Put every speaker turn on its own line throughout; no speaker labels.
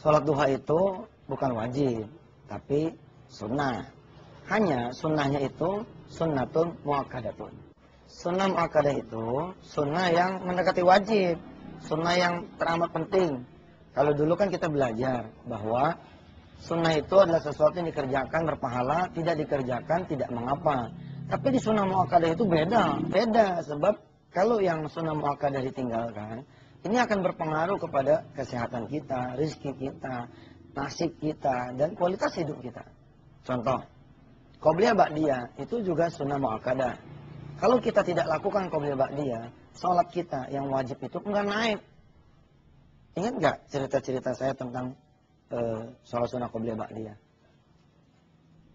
Sholat duha itu bukan wajib, tapi sunnah. Hanya sunnahnya itu sunnatun muakkadatun. Sunnah muakkadah itu sunnah yang mendekati wajib, sunnah yang teramat penting. Kalau dulu kan kita belajar bahwa sunnah itu adalah sesuatu yang dikerjakan berpahala, tidak dikerjakan tidak mengapa. Tapi di sunnah muakkadah itu beda sebab kalau yang sunnah muakkadah ditinggalkan, ini akan berpengaruh kepada kesehatan kita, rezeki kita, nasib kita, dan kualitas hidup kita. Contoh, qobliyah ba'diyah itu juga sunnah muakkadah. Kalau kita tidak lakukan qobliyah ba'diyah, sholat kita yang wajib itu enggak naik. Ingat enggak cerita-cerita saya tentang sholat sunnah qobliyah ba'diyah?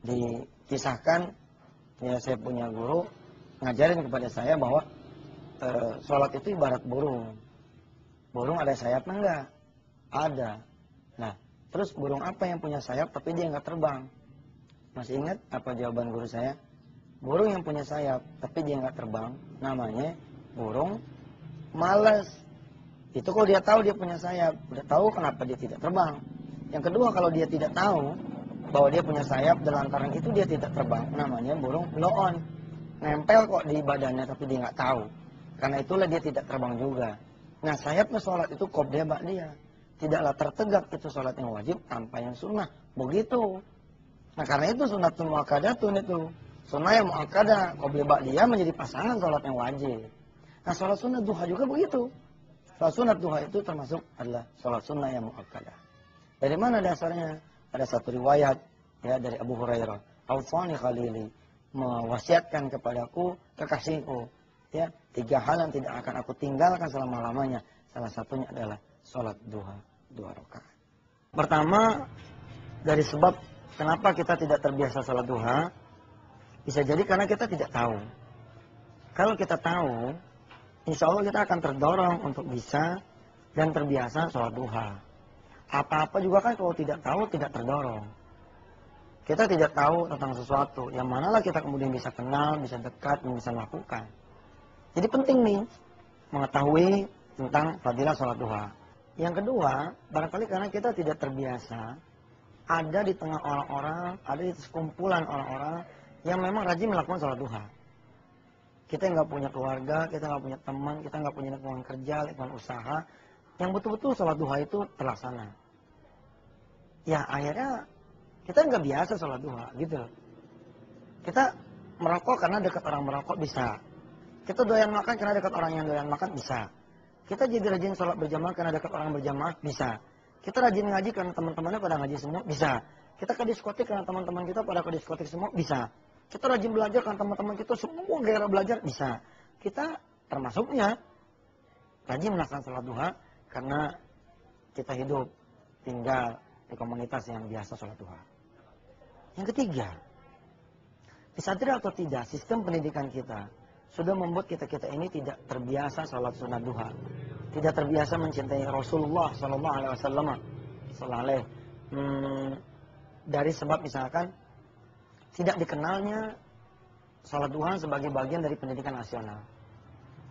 Dikisahkan, ya saya punya guru ngajarin kepada saya bahwa sholat itu ibarat burung. Burung ada sayapnya enggak? Ada. Nah, terus burung apa yang punya sayap tapi dia enggak terbang? Masih ingat apa jawaban guru saya? Burung yang punya sayap tapi dia enggak terbang, namanya burung malas. Itu kalau dia tahu dia punya sayap, udah tahu kenapa dia tidak terbang. Yang kedua, kalau dia tidak tahu bahwa dia punya sayap dan lantaran itu dia tidak terbang, namanya burung blow-on. Nempel kok di badannya tapi dia enggak tahu. Karena itulah dia tidak terbang juga. Nah, sayapnya sholat itu qobliyah ba'diyah. Tidaklah tertegak itu sholat yang wajib tanpa yang sunnah. Begitu. Nah, karena itu sunnatun muakkadatun itu. Sunnah yang muakkadah, qobliyah ba'diyah menjadi pasangan sholat yang wajib. Nah, sholat sunnah duha juga begitu. Sholat sunnah duha itu termasuk adalah sholat sunnah yang muakkadah. Dari mana dasarnya? Ada satu riwayat ya dari Abu Hurairah. Awsani khalili, mewasiatkan kepadaku kekasihku. Ya, 3 hal yang tidak akan aku tinggalkan selama-lamanya. Salah satunya adalah sholat duha 2 rakaat. Pertama, dari sebab kenapa kita tidak terbiasa sholat duha, bisa jadi karena kita tidak tahu. Kalau kita tahu, insya Allah kita akan terdorong untuk bisa dan terbiasa sholat duha. Apa-apa juga kan kalau tidak tahu, tidak terdorong. Kita tidak tahu tentang sesuatu, yang manalah kita kemudian bisa kenal, bisa dekat, dan bisa melakukan. Jadi penting nih, mengetahui tentang fadilah sholat duha. Yang kedua, barangkali karena kita tidak terbiasa, ada di tengah orang-orang, ada di sekumpulan orang-orang, yang memang rajin melakukan sholat duha. Kita nggak punya keluarga, kita nggak punya teman, kita nggak punya lingkungan kerja, lingkungan usaha, yang betul-betul sholat duha itu terlaksana. Ya akhirnya, kita nggak biasa sholat duha, gitu. Kita merokok karena dekat orang merokok bisa. Kita doyan makan karena dekat orang yang doyan makan bisa. Kita jadi rajin sholat berjamaah karena dekat orang berjamaah bisa. Kita rajin ngaji karena teman-temannya pada ngaji semua bisa. Kita ke diskotik karena teman-teman kita pada ke diskotik semua bisa. Kita rajin belajar karena teman-teman kita semua gairah belajar bisa. Kita termasuknya rajin melaksanakan sholat duha karena kita hidup tinggal di komunitas yang biasa sholat duha. Yang ketiga, disadari atau tidak sistem pendidikan kita sudah membuat kita ini tidak terbiasa sholat sunat duha, tidak terbiasa mencintai Rasulullah Sallallahu Alaihi Wasallam. Dari sebab misalkan tidak dikenalnya sholat duha sebagai bagian dari pendidikan nasional.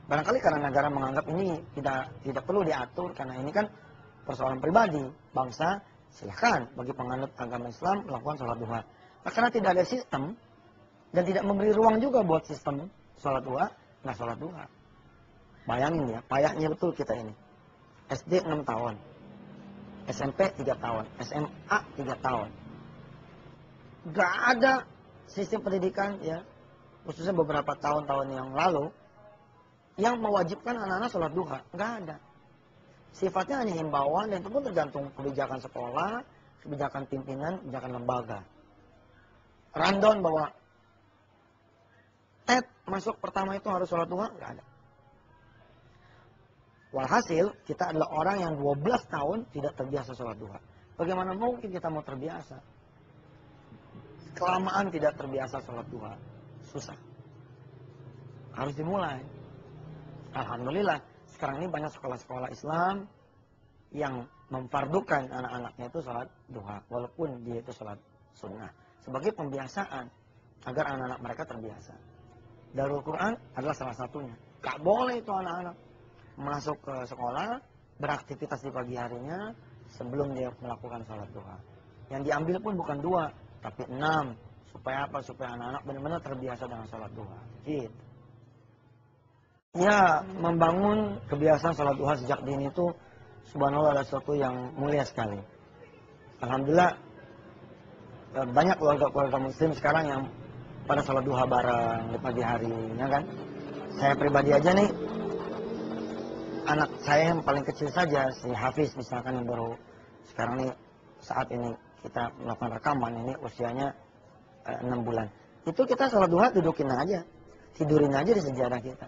Barangkali karena negara menganggap ini tidak perlu diatur karena ini kan persoalan pribadi bangsa. Silahkan bagi penganut agama Islam melakukan sholat duha. Nah, karena tidak ada sistem dan tidak memberi ruang juga buat sistem sholat duha, nggak sholat duha. Bayangin ya, payahnya betul kita ini. SD 6 tahun, SMP 3 tahun, SMA 3 tahun. Nggak ada sistem pendidikan ya, khususnya beberapa tahun-tahun yang lalu, yang mewajibkan anak-anak sholat duha. Nggak ada. Sifatnya hanya himbauan dan itu pun tergantung kebijakan sekolah, kebijakan pimpinan, kebijakan lembaga. Rundown bahwa masuk pertama itu harus sholat duha, nggak ada. Walhasil, kita adalah orang yang 12 tahun tidak terbiasa sholat duha. Bagaimana mungkin kita mau terbiasa? Kelamaan tidak terbiasa sholat duha. Susah. Harus dimulai. Alhamdulillah, sekarang ini banyak sekolah-sekolah Islam yang memfardukan anak-anaknya itu sholat duha. Walaupun dia itu sholat sunnah. Sebagai pembiasaan, agar anak-anak mereka terbiasa. Darul Quran adalah salah satunya. Gak boleh itu anak-anak masuk ke sekolah, beraktivitas di pagi harinya, sebelum dia melakukan sholat duha. Yang diambil pun bukan 2, tapi 6. Supaya apa? Supaya anak-anak benar-benar terbiasa dengan sholat duha. Gitu. Ya, membangun kebiasaan sholat duha sejak dini itu subhanallah adalah sesuatu yang mulia sekali. Alhamdulillah banyak keluarga-keluarga muslim sekarang yang pada sholat duha bareng di pagi hari, ya kan? Saya pribadi aja nih, anak saya yang paling kecil saja, si Hafiz misalkan yang baru sekarang nih saat ini kita melakukan rekaman ini usianya 6 bulan. Itu kita sholat duha dudukin aja, tidurin aja di sejarah kita.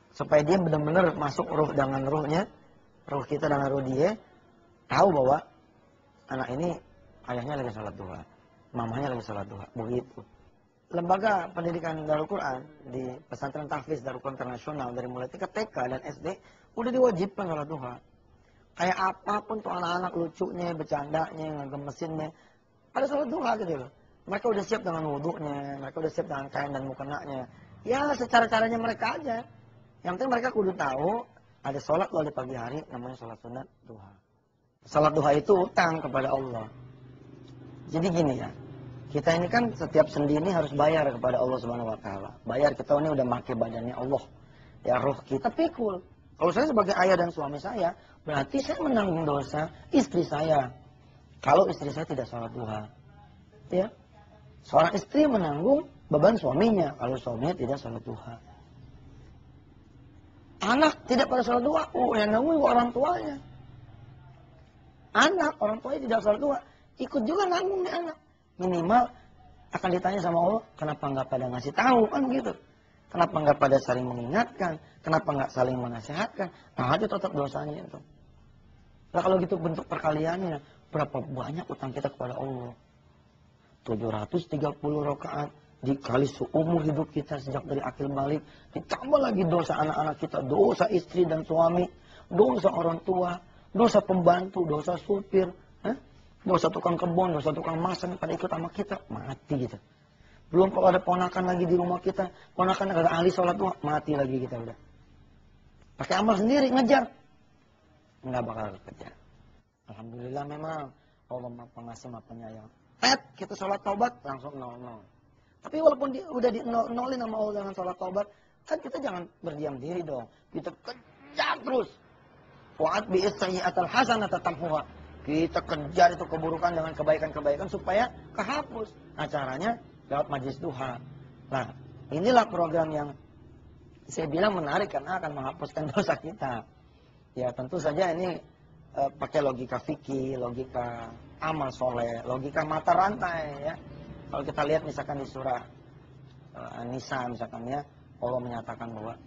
Supaya dia benar-benar masuk ruh dengan ruhnya, ruh kita dengan ruh dia, tahu bahwa anak ini ayahnya lagi sholat duha, mamanya lagi sholat duha, begitu. Lembaga pendidikan Darul Quran di pesantren tahfiz Darul Quran Internasional dari mulai tingkat TK dan SD udah diwajibkan sholat duha. Kayak apapun tuh anak-anak lucunya, bercandanya, ngegemesinnya, ada sholat duha gitu loh. Mereka udah siap dengan wudhunya, mereka udah siap dengan kain dan mukenanya. Ya secara caranya mereka aja. Yang penting mereka kudu tahu ada sholat loh di pagi hari namanya sholat sunat duha. Sholat duha itu utang kepada Allah. Jadi gini ya, kita ini kan setiap sendi ini harus bayar kepada Allah Subhanahu Wa Taala. Bayar kita ini udah make badannya Allah. Ya roh kita pikul. Kalau saya sebagai ayah dan suami saya, berarti saya menanggung dosa istri saya. Kalau istri saya tidak sholat duha, ya, seorang istri menanggung beban suaminya kalau suaminya tidak sholat duha. Anak tidak pada sholat duha, yang nanggung orang tuanya. Anak, orang tuanya tidak sholat duha, ikut juga nanggung nih anak. Minimal akan ditanya sama Allah, kenapa nggak pada ngasih tahu, kan begitu. Kenapa nggak pada saling mengingatkan, kenapa nggak saling menasihatkan, nah itu tetap dosanya itu. Nah kalau gitu bentuk perkaliannya, berapa banyak utang kita kepada Allah. 730 rakaat. Dikali seumur hidup kita sejak dari akil balik, ditambah lagi dosa anak-anak kita, dosa istri dan suami, dosa orang tua, dosa pembantu, dosa supir, dosa tukang kebun, dosa tukang masak pada ikut sama kita, mati gitu. Belum kalau ada ponakan lagi di rumah kita, ponakan ada ahli sholat duha, mati lagi kita udah. Pakai amal sendiri ngejar, nggak bakal kejar. Alhamdulillah memang Allah Maha Pengasih Maha Penyayang. Kita sholat taubat langsung 0-0. Tapi walaupun udah di nolin sama Allah dengan sholat taubat, kan kita jangan berdiam diri dong. Kita kejar terus. Wa'at bi'is sayyi'atal hasanata tamhuha. Kita kejar itu keburukan dengan kebaikan-kebaikan supaya kehapus. Nah caranya lewat majlis duha. Nah inilah program yang saya bilang menarik karena akan menghapuskan dosa kita. Ya tentu saja ini pakai logika fikih, logika amal soleh, logika mata rantai ya. Kalau kita lihat misalkan di surah An-Nisa misalkan ya, Allah menyatakan bahwa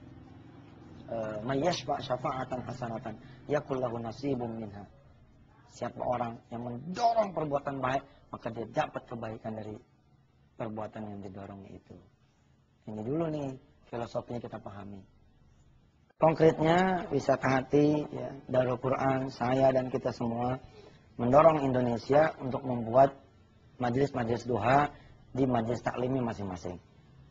mayyashfa' syafa'atan hasanatan yakul lahu nasibum minha. Siapa orang yang mendorong perbuatan baik, maka dia dapat kebaikan dari perbuatan yang didorongnya itu. Ini dulu nih filosofinya kita pahami. Konkretnya bisa ke hati ya, Darul Quran, saya dan kita semua mendorong Indonesia untuk membuat majelis-majelis duha di majelis taklimnya masing-masing.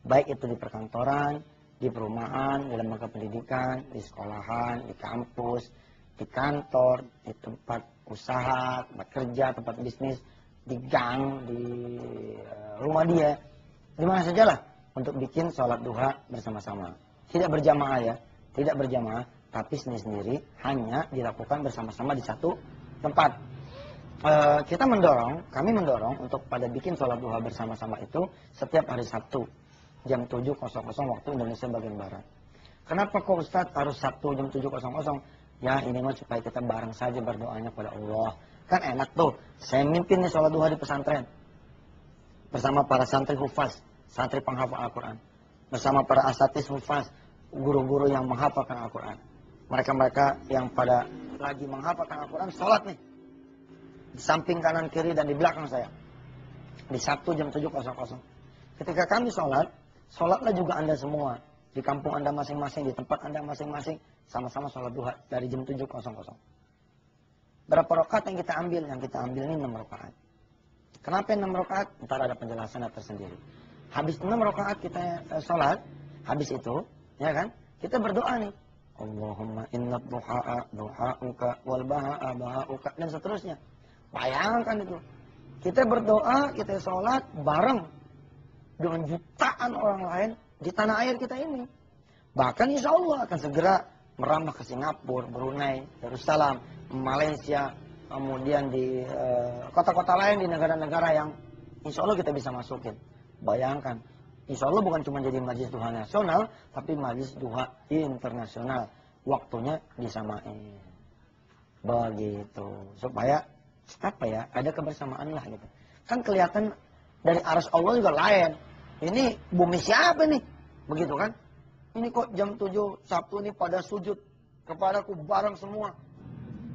Baik itu di perkantoran, di perumahan, di lembaga pendidikan, di sekolahan, di kampus, di kantor, di tempat usaha, tempat kerja, tempat bisnis, di gang, di rumah dia, di mana sajalah untuk bikin sholat duha bersama-sama. Tidak berjamaah ya, tidak berjamaah, tapi sendiri-sendiri hanya dilakukan bersama-sama di satu tempat. Kami mendorong untuk pada bikin sholat duha bersama-sama itu setiap hari Sabtu jam 7.00 waktu Indonesia bagian Barat. Kenapa kok Ustadz harus Sabtu jam 7.00? Ya ini mah supaya kita bareng saja berdoanya kepada Allah. Kan enak tuh, saya mimpin nih sholat duha di pesantren bersama para santri hufaz, santri penghafal Al-Quran, bersama para asatis hufaz, guru-guru yang menghafalkan Al-Quran. Mereka-mereka yang pada lagi menghafalkan Al-Quran sholat nih di samping kanan kiri dan di belakang saya di Sabtu jam 7.00. Ketika kami sholat, sholatlah juga Anda semua di kampung Anda masing-masing, di tempat Anda masing-masing, sama-sama sholat duha dari jam 7.00. Berapa rakaat yang kita ambil? Yang kita ambil ini 6 rakaat. Kenapa 6 rakaat? Ntar ada penjelasan tersendiri. Habis 6 rakaat kita sholat, habis itu, ya kan, kita berdoa nih. Allahumma inna duha'a duha'uka wal baha'a baha'uka dan seterusnya. Bayangkan itu. Kita berdoa, kita sholat bareng dengan jutaan orang lain di tanah air kita ini. Bahkan insya Allah akan segera merambah ke Singapura, Brunei, Darussalam, Malaysia, kemudian di kota-kota lain di negara-negara yang insya Allah kita bisa masukin. Bayangkan, insya Allah bukan cuma jadi majelis duha nasional, tapi majelis duha internasional. Waktunya disamain. Begitu. Supaya, apa ya, ada kebersamaan lah gitu. Kan kelihatan dari arsy Allah juga lain. Ini bumi siapa nih? Begitu kan? Ini kok jam 7 Sabtu ini pada sujud kepadaku bareng semua.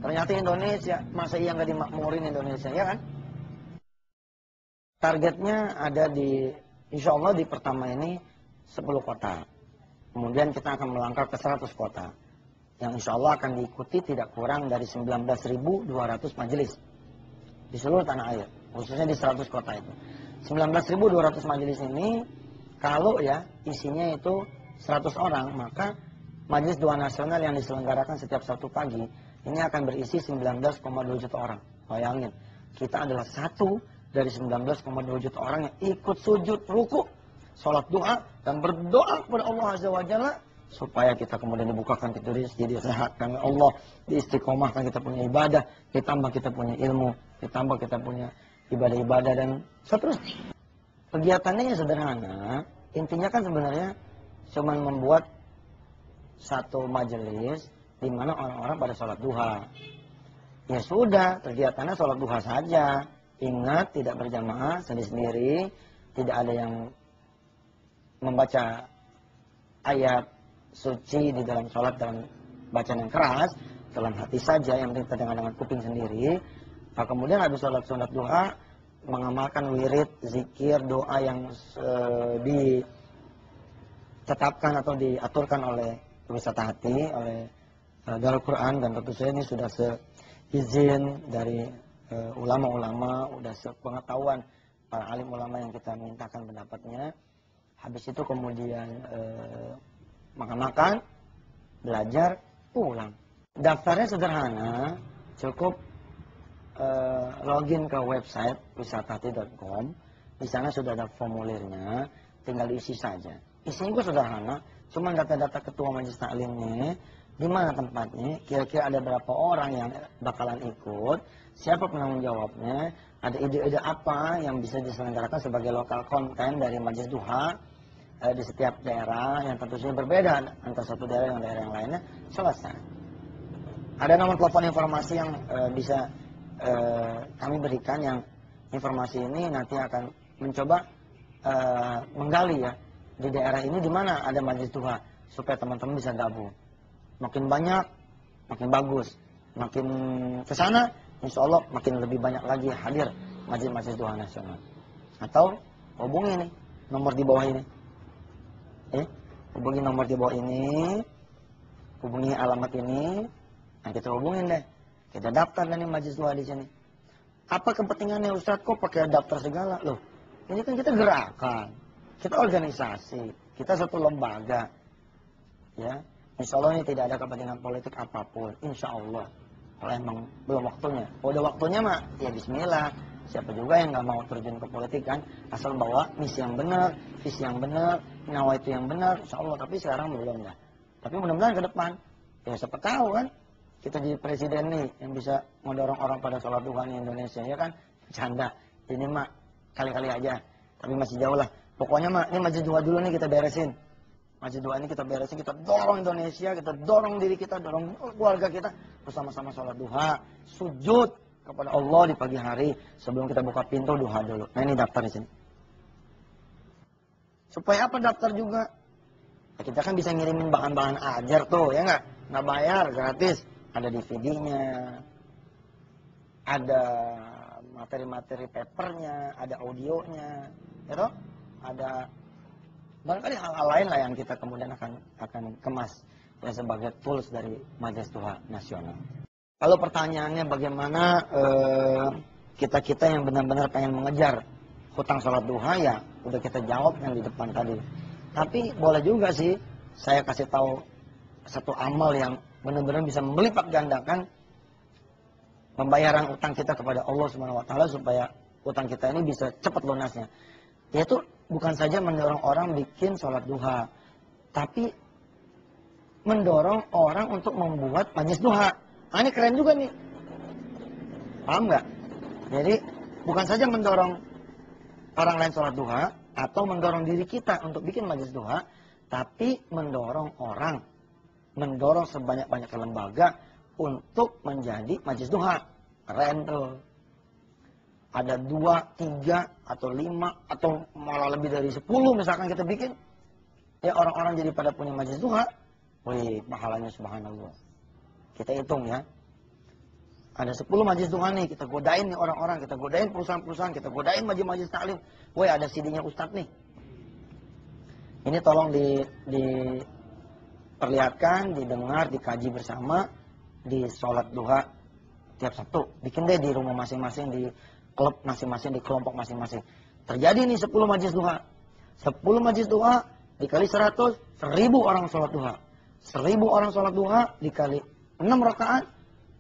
Ternyata Indonesia, masa iya nggak dimakmurin Indonesia, ya kan? Targetnya ada di, insya Allah di pertama ini 10 kota. Kemudian kita akan melangkah ke 100 kota. Yang insya Allah akan diikuti tidak kurang dari 19.200 majelis. Di seluruh tanah air. Khususnya di 100 kota itu. 19.200 majelis ini, kalau ya isinya itu 100 orang, maka majelis doa nasional yang diselenggarakan setiap Sabtu pagi, ini akan berisi 19,2 juta orang. Bayangin, kita adalah satu dari 19,2 juta orang yang ikut sujud, ruku, sholat doa, dan berdoa kepada Allah Azza wa Jalla, supaya kita kemudian dibukakan pintu rezeki, disehatkan Allah, diistiqomahkan kita punya ibadah, ditambah kita punya ilmu, ditambah kita punya ibadah-ibadah, dan seterusnya. Kegiatannya yang sederhana, intinya kan sebenarnya cuma membuat satu majelis di mana orang-orang pada sholat duha. Ya sudah, kegiatannya sholat duha saja. Ingat, tidak berjamaah, sendiri-sendiri, tidak ada yang membaca ayat suci di dalam sholat dalam bacaan yang keras, dalam hati saja, yang penting terdengar dengan kuping sendiri. Nah, kemudian habis sholat duha, mengamalkan wirid, zikir, doa yang ditetapkan atau diaturkan oleh wisata hati, oleh Darul Quran, dan tentu saja ini sudah seizin dari ulama-ulama, sudah sepengetahuan para alim ulama yang kita mintakan pendapatnya. Habis itu kemudian makan-makan, belajar, pulang. Daftarnya sederhana, cukup login ke website wisatahati.com. Di sana sudah ada formulirnya, tinggal diisi saja. Isinya juga sederhana, cuma data-data ketua majelis taklimnya, di mana tempatnya, kira-kira ada berapa orang yang bakalan ikut, siapa penanggung jawabnya, ada ide-ide apa yang bisa diselenggarakan sebagai lokal konten dari majelis duha di setiap daerah yang tentu saja berbeda antara satu daerah dengan daerah yang lainnya. Selesai. Ada nomor telepon informasi yang bisa kami berikan, yang informasi ini nanti akan mencoba menggali ya di daerah ini di mana ada majelis duha, supaya teman-teman bisa gabung. Makin banyak, makin bagus. Makin kesana, insya Allah makin lebih banyak lagi hadir majelis-majelis duha nasional. Atau hubungi nih nomor di bawah ini. Hubungi nomor di bawah ini, hubungi alamat ini, nah kita hubungin deh. Kita daftar nih majelis duha di sini. Apa kepentingannya Ustadz, kok pakai daftar segala? Loh, ini kan kita gerakan, kita organisasi, kita satu lembaga. Ya, insya Allah ini tidak ada kepentingan politik apapun, insya Allah. Kalau emang belum waktunya, kalau udah waktunya mah, ya bismillah. Siapa juga yang nggak mau terjun ke politik kan, asal bawa misi yang benar, visi yang benar, nyawa itu yang benar, insya Allah. Tapi sekarang belum dah. Tapi mudah-mudahan ke depan, ya siapa tahu kan, kita jadi presiden nih yang bisa mendorong orang pada sholat duha di Indonesia, ya kan? Canda, ini mah kali-kali aja, tapi masih jauh lah. Pokoknya mah ini majelis duha dulu nih kita beresin. Majelis duha ini kita beresin, kita dorong Indonesia, kita dorong diri kita, dorong keluarga kita bersama-sama sholat duha, sujud kepada Allah di pagi hari sebelum kita buka pintu duha dulu. Nah ini daftar di sini. Supaya apa daftar juga? Ya, kita kan bisa ngirimin bahan-bahan ajar tuh, ya nggak? Nggak bayar, gratis. Ada DVD-nya, ada materi-materi papernya, ada audionya, ya toh? Ada barangkali hal-hal lain lah yang kita kemudian akan kemas ya, sebagai tools dari Majelis Duha Nasional. Kalau pertanyaannya bagaimana kita-kita yang benar-benar pengen mengejar hutang sholat duha, ya udah kita jawab yang di depan tadi. Tapi boleh juga sih saya kasih tahu satu amal yang benar-benar bisa melipat gandakan pembayaran utang kita kepada Allah Subhanahu wa taala supaya utang kita ini bisa cepat lunasnya. Yaitu bukan saja mendorong orang bikin sholat duha, tapi mendorong orang untuk membuat majelis duha. Nah, ini keren juga nih. Paham nggak? Jadi bukan saja mendorong orang lain sholat duha atau mendorong diri kita untuk bikin majelis duha, tapi mendorong orang, mendorong sebanyak-banyak lembaga untuk menjadi majelis duha. Keren tuh. Ada 2, 3, atau 5, atau malah lebih dari 10 misalkan kita bikin. Ya orang-orang jadi pada punya majelis duha. Wih, pahalanya subhanallah. Kita hitung ya. Ada 10 majelis duha nih, kita godain nih orang-orang, kita godain perusahaan-perusahaan, kita godain majelis taklim. Wih, ada CD-nya Ustadz nih. Ini tolong diperlihatkan, didengar, dikaji bersama di sholat duha tiap Sabtu. Bikin deh di rumah masing-masing, di klub masing-masing, di kelompok masing-masing. Terjadi nih 10 majelis duha. 10 majelis duha dikali 100, 1000 orang sholat duha. 1000 orang sholat duha dikali 6 rakaat,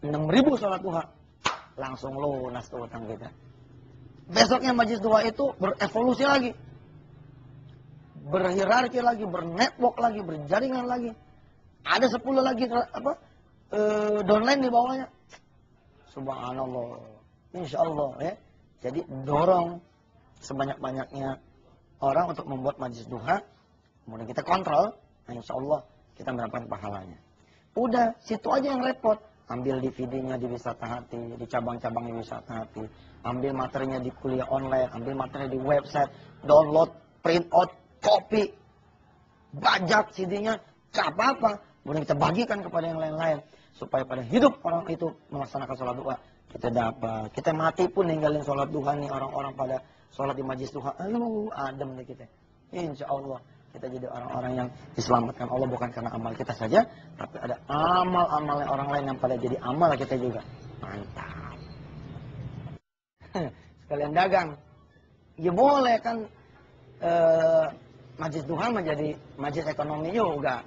6000 sholat duha. Langsung lunas tuh utang kita. Besoknya majelis duha itu berevolusi lagi. Berhierarki lagi, bernetwork lagi, berjaringan lagi. Ada 10 lagi downline di bawahnya. Subhanallah. Insya Allah ya. Jadi dorong sebanyak-banyaknya orang untuk membuat majelis duha. Kemudian kita kontrol. Nah, insya Allah kita mendapatkan pahalanya. Udah, situ aja yang repot. Ambil DVD-nya di Wisata Hati, di cabang-cabangnya Wisata Hati. Ambil materinya di kuliah online, ambil materinya di website, download, print out, copy, bajak CD-nya, gak apa-apa. Kemudian kita bagikan kepada yang lain-lain. Supaya pada hidup orang itu melaksanakan sholat duha. Kita dapat. Kita mati pun ninggalin sholat duha nih. Orang-orang pada sholat di majelis duha. Adem deh kita. Insya Allah. Kita jadi orang-orang yang diselamatkan Allah bukan karena amal kita saja. Tapi ada amal-amal orang lain yang pada jadi amal kita juga. Mantap. Sekalian dagang. Ya boleh kan. Majelis duha menjadi majelis ekonomi juga.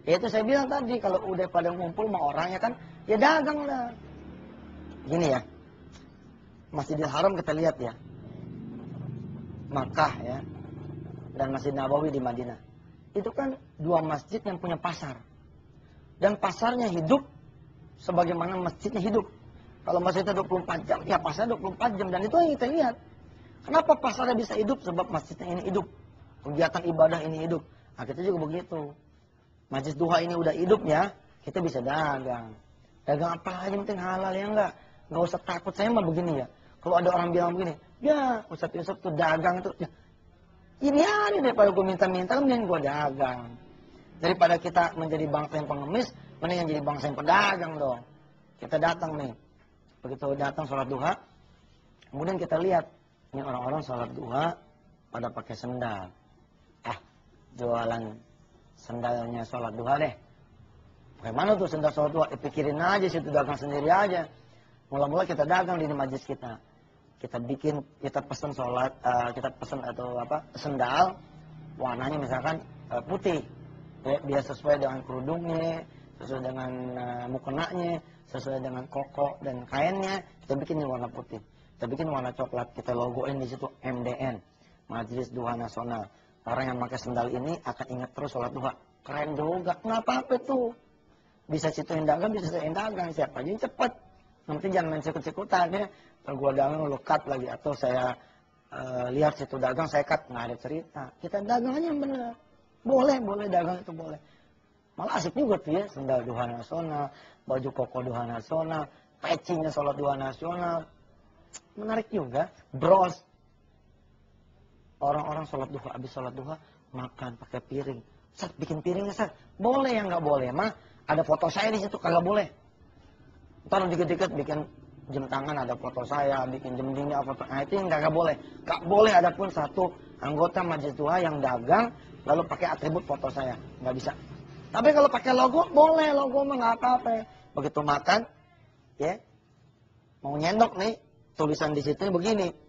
Ya itu saya bilang tadi, kalau udah pada ngumpul sama orang ya kan, ya dagang lah. Gini ya, Masjidil Haram kita lihat ya, Makkah ya, dan Masjid Nabawi di Madinah. Itu kan 2 masjid yang punya pasar. Dan pasarnya hidup sebagaimana masjidnya hidup. Kalau masjidnya 24 jam, ya pasarnya 24 jam. Dan itu yang kita lihat. Kenapa pasarnya bisa hidup? Sebab masjidnya ini hidup. Kegiatan ibadah ini hidup. Nah kita juga begitu. Majelis duha ini udah hidupnya, kita bisa dagang. Dagang apa aja penting halal ya enggak? Enggak usah takut. Saya mah begini ya. Kalau ada orang bilang begini, ya Ustadz Yusuf tuh dagang tuh. Ya, ini aja daripada gue minta-minta, mending gue dagang. Daripada kita menjadi bangsa yang pengemis, mending jadi bangsa yang pedagang dong. Kita datang nih. Begitu datang sholat duha, kemudian kita lihat, ini orang-orang sholat duha pada pakai sendal. Jualan sendalnya sholat duha deh. Bagaimana tuh sendal sholat duha? Pikirin aja situ, dagang sendiri aja. Mula-mula kita dagang di majelis kita. Kita bikin, kita pesen sholat, kita pesen atau sendal, warnanya misalkan putih. Ya, biar sesuai dengan kerudungnya, sesuai dengan mukenanya, sesuai dengan koko dan kainnya. Kita bikin warna putih. Kita bikin warna coklat. Kita logoin di situ MDN, Majelis Duha Nasional. Orang yang pakai sendal ini akan ingat terus sholat duha. Keren juga. Nggak apa-apa tuh. Bisa situ yang dagang, bisa saya yang dagang. Siapa aja yang cepet. Nanti jangan main sikut-sikutan ya. Kalau gua dagang lu cut lagi. Atau saya lihat situ dagang, saya cut. Nggak ada cerita. Kita dagang aja yang bener. Boleh dagang itu boleh. Malah asik juga tuh ya. Sendal duha nasional. Baju koko duha nasional. Pecinya sholat duha nasional. Menarik juga. Bros. Orang-orang sholat duha, habis sholat duha, makan pakai piring. Ustaz, bikin piringnya, Ustaz. Boleh ya nggak boleh? Mah, ada foto saya di situ, kagak boleh. Ntar dikit-dikit bikin jam tangan, ada foto saya, bikin jam dinding, foto. Nah, itu yang nggak boleh. Nggak boleh ada pun satu anggota majelis duha yang dagang, lalu pakai atribut foto saya. Nggak bisa. Tapi kalau pakai logo, boleh. Logo mah nggak apa-apa. Begitu makan, ya, mau nyendok nih, tulisan di situ begini.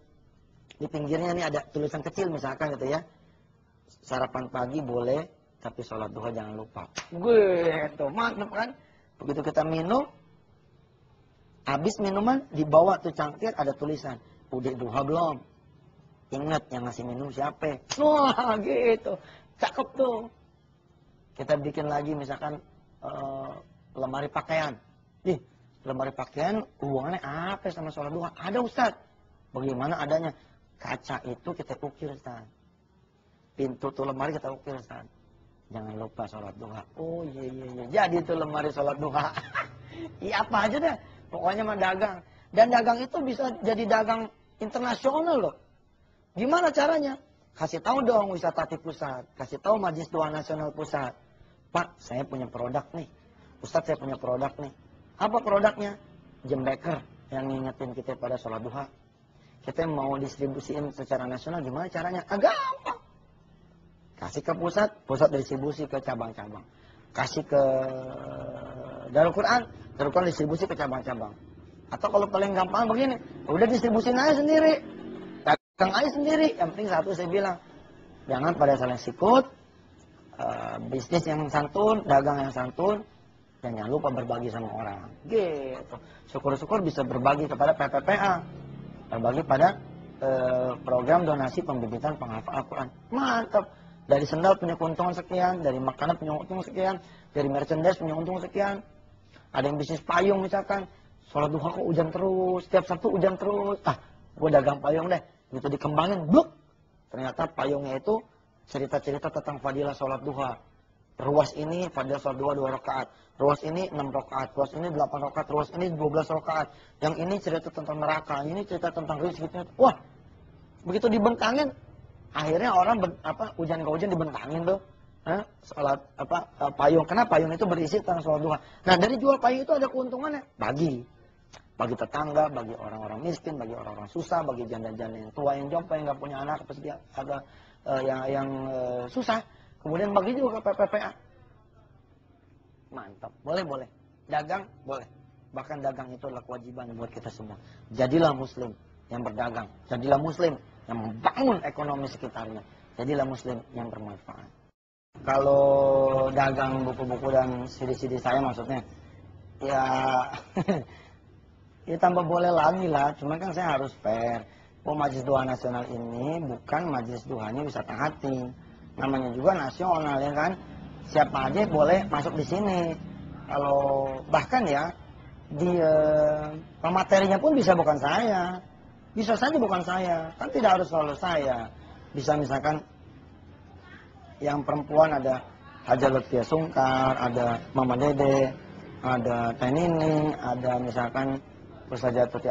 Di pinggirnya nih ada tulisan kecil misalkan gitu ya. Sarapan pagi boleh, tapi sholat duha jangan lupa. Gitu, mantap kan? Begitu kita minum, habis minuman, di bawah tuh cangkir ada tulisan, udah duha belum? Ingat yang ngasih minum siapa? Wah gitu, cakep tuh. Kita bikin lagi misalkan lemari pakaian. Ih, lemari pakaian hubungannya apa sama sholat duha? Ada Ustaz. Bagaimana adanya? Kaca itu kita ukir Ustaz. Pintu tuh lemari kita ukir Ustaz. Jangan lupa sholat duha. Oh iya. Jadi itu lemari sholat duha. Iya apa aja deh. Pokoknya mah dagang. Dan dagang itu bisa jadi dagang internasional loh. Gimana caranya? Kasih tahu dong Wisata Pusat. Kasih tahu Majelis Doa Nasional Pusat. Pak, saya punya produk nih. Ustadz, saya punya produk nih. Apa produknya? Jembeker yang ngingetin kita pada sholat duha. Kita mau distribusiin secara nasional, gimana caranya? Gampang. Kasih ke pusat, pusat distribusi ke cabang-cabang. Kasih ke Darul Quran distribusi ke cabang-cabang. Atau kalau paling gampang begini, udah distribusin aja sendiri. Dagang aja sendiri. Yang penting satu saya bilang, jangan pada saling sikut, bisnis yang santun, dagang yang santun, dan jangan lupa berbagi sama orang. Gitu. Syukur-syukur bisa berbagi kepada PPPA. Berbagi pada program donasi pembibitan penghafal Al-Quran. Mantap. Dari sendal punya keuntungan sekian, dari makanan punya keuntungan sekian, dari merchandise punya keuntungan sekian. Ada yang bisnis payung misalkan, sholat duha kok hujan terus, setiap Sabtu hujan terus. Gue dagang payung deh. Gitu dikembangin, bluk. Ternyata payungnya itu cerita-cerita tentang fadilah sholat duha. Ruas ini fadilah sholat duha 2 rakaat. Ruas ini 6 rakaat. Ruas ini 8 rakaat. Ruas ini 12 rakaat. Yang ini cerita tentang neraka. Ini cerita tentang rezeki. Wah, begitu dibentangin, akhirnya orang hujan ke hujan dibentangin tuh. Sholat payung. Karena payung itu berisi tentang sholat duha. Nah, dari jual payung itu ada keuntungannya. Bagi tetangga, bagi orang-orang miskin, bagi orang-orang susah, bagi janda-janda yang tua, yang jompo, yang nggak punya anak, ada yang susah. Kemudian bagi juga ke PPPA. Mantap, boleh. Dagang, boleh. Bahkan dagang itu adalah kewajiban buat kita semua. Jadilah muslim yang berdagang. Jadilah muslim yang membangun ekonomi sekitarnya. Jadilah muslim yang bermanfaat. Kalau dagang buku-buku dan CD-CD saya maksudnya, ya ya tambah boleh lagi lah. Cuma kan saya harus fair. Majelis Doa Nasional ini bukan majelis duhanya wisata hati. Namanya juga nasional ya kan. Siapa aja boleh masuk di sini. Kalau bahkan ya di pematerinya pun bisa bukan saya. Bisa saja bukan saya. Kan tidak harus selalu saya. Bisa misalkan yang perempuan ada Haja Lutfia Sungkar, ada Mama Dede, ada Teh Nining, ada misalkan Ustazah Tuti